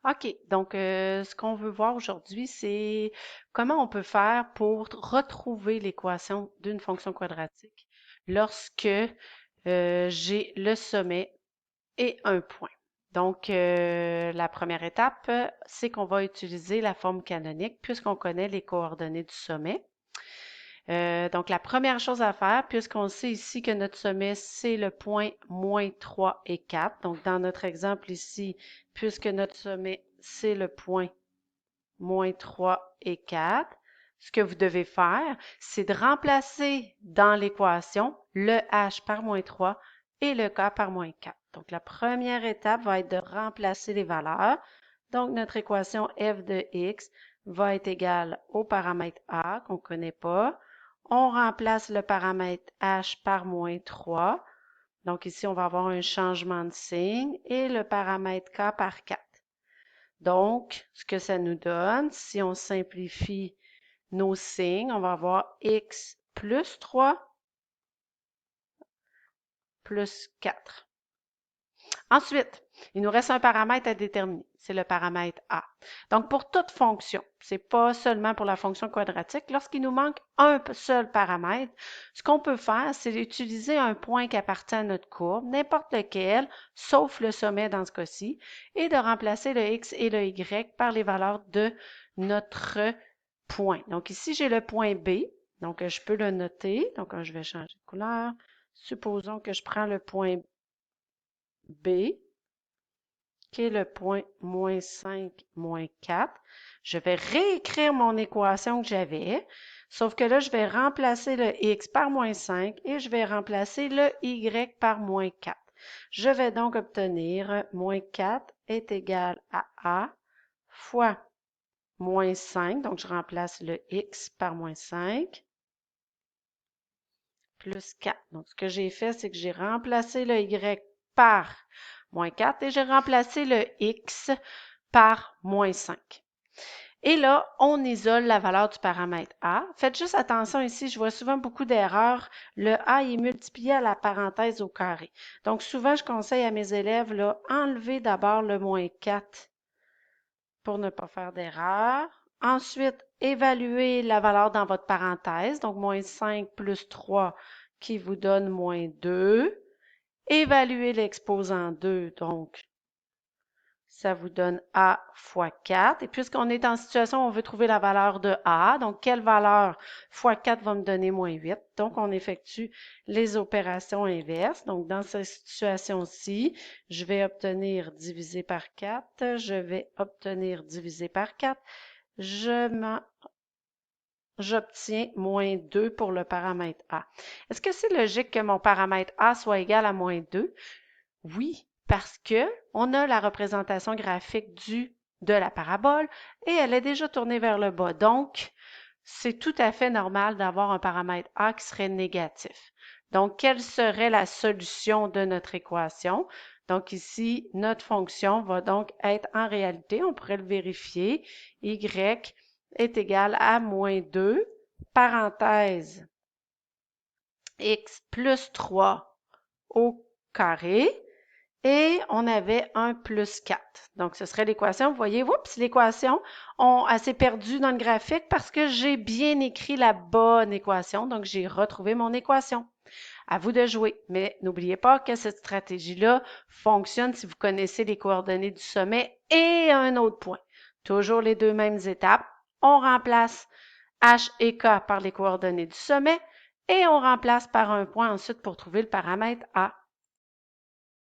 OK, donc ce qu'on veut voir aujourd'hui, c'est comment on peut faire pour retrouver l'équation d'une fonction quadratique lorsque j'ai le sommet et un point. Donc, la première étape, c'est qu'on va utiliser la forme canonique puisqu'on connaît les coordonnées du sommet. Donc, la première chose à faire, puisqu'on sait ici que notre sommet, c'est le point moins 3 et 4. Donc, dans notre exemple ici, puisque notre sommet, c'est le point moins 3 et 4, ce que vous devez faire, c'est de remplacer dans l'équation le h par moins 3 et le k par moins 4. Donc, la première étape va être de remplacer les valeurs. Donc, notre équation f de x va être égale au paramètre a qu'on ne connaît pas. On remplace le paramètre h par moins 3. Donc, ici, on va avoir un changement de signe et le paramètre k par 4. Donc, ce que ça nous donne, si on simplifie nos signes, on va avoir x plus 3 plus 4. Ensuite, il nous reste un paramètre à déterminer, c'est le paramètre a. Donc, pour toute fonction, ce n'est pas seulement pour la fonction quadratique, lorsqu'il nous manque un seul paramètre, ce qu'on peut faire, c'est d'utiliser un point qui appartient à notre courbe, n'importe lequel, sauf le sommet dans ce cas-ci, et de remplacer le x et le y par les valeurs de notre point. Donc, ici, j'ai le point B, donc je peux le noter. Donc, je vais changer de couleur. Supposons que je prends le point B, qui est le point moins 5, moins 4. Je vais réécrire mon équation que j'avais, sauf que là, je vais remplacer le x par moins 5 et je vais remplacer le y par moins 4. Je vais donc obtenir moins 4 est égal à a fois moins 5, donc je remplace le x par moins 5, plus 4. Donc, ce que j'ai fait, c'est que j'ai remplacé le y par moins 4 et j'ai remplacé le x par moins 5. Et là, on isole la valeur du paramètre a. Faites juste attention ici, je vois souvent beaucoup d'erreurs. Le a est multiplié à la parenthèse au carré. Donc, souvent, je conseille à mes élèves, là, enlever d'abord le moins 4 pour ne pas faire d'erreur. Ensuite, évaluer la valeur dans votre parenthèse, donc moins 5 plus 3 qui vous donne moins 2. Évaluer l'exposant 2, donc ça vous donne a fois 4. Et puisqu'on est en situation où on veut trouver la valeur de a, donc quelle valeur fois 4 va me donner moins 8? Donc, on effectue les opérations inverses. Donc, dans cette situation-ci, je vais obtenir divisé par 4. Je vais obtenir divisé par 4. J'obtiens moins 2 pour le paramètre a. Est-ce que c'est logique que mon paramètre a soit égal à moins 2? Oui, parce que on a la représentation graphique de la parabole et elle est déjà tournée vers le bas. Donc, c'est tout à fait normal d'avoir un paramètre a qui serait négatif. Donc, quelle serait la solution de notre équation? Donc ici, notre fonction va donc être en réalité, on pourrait le vérifier, y est égal à moins 2, parenthèse, x plus 3 au carré, et on avait un plus 4. Donc, ce serait l'équation. Vous voyez, oups, l'équation, elle s'est perdue dans le graphique parce que j'ai bien écrit la bonne équation. Donc, j'ai retrouvé mon équation. À vous de jouer. Mais n'oubliez pas que cette stratégie-là fonctionne si vous connaissez les coordonnées du sommet et un autre point. Toujours les deux mêmes étapes. On remplace h et k par les coordonnées du sommet et on remplace par un point ensuite pour trouver le paramètre a.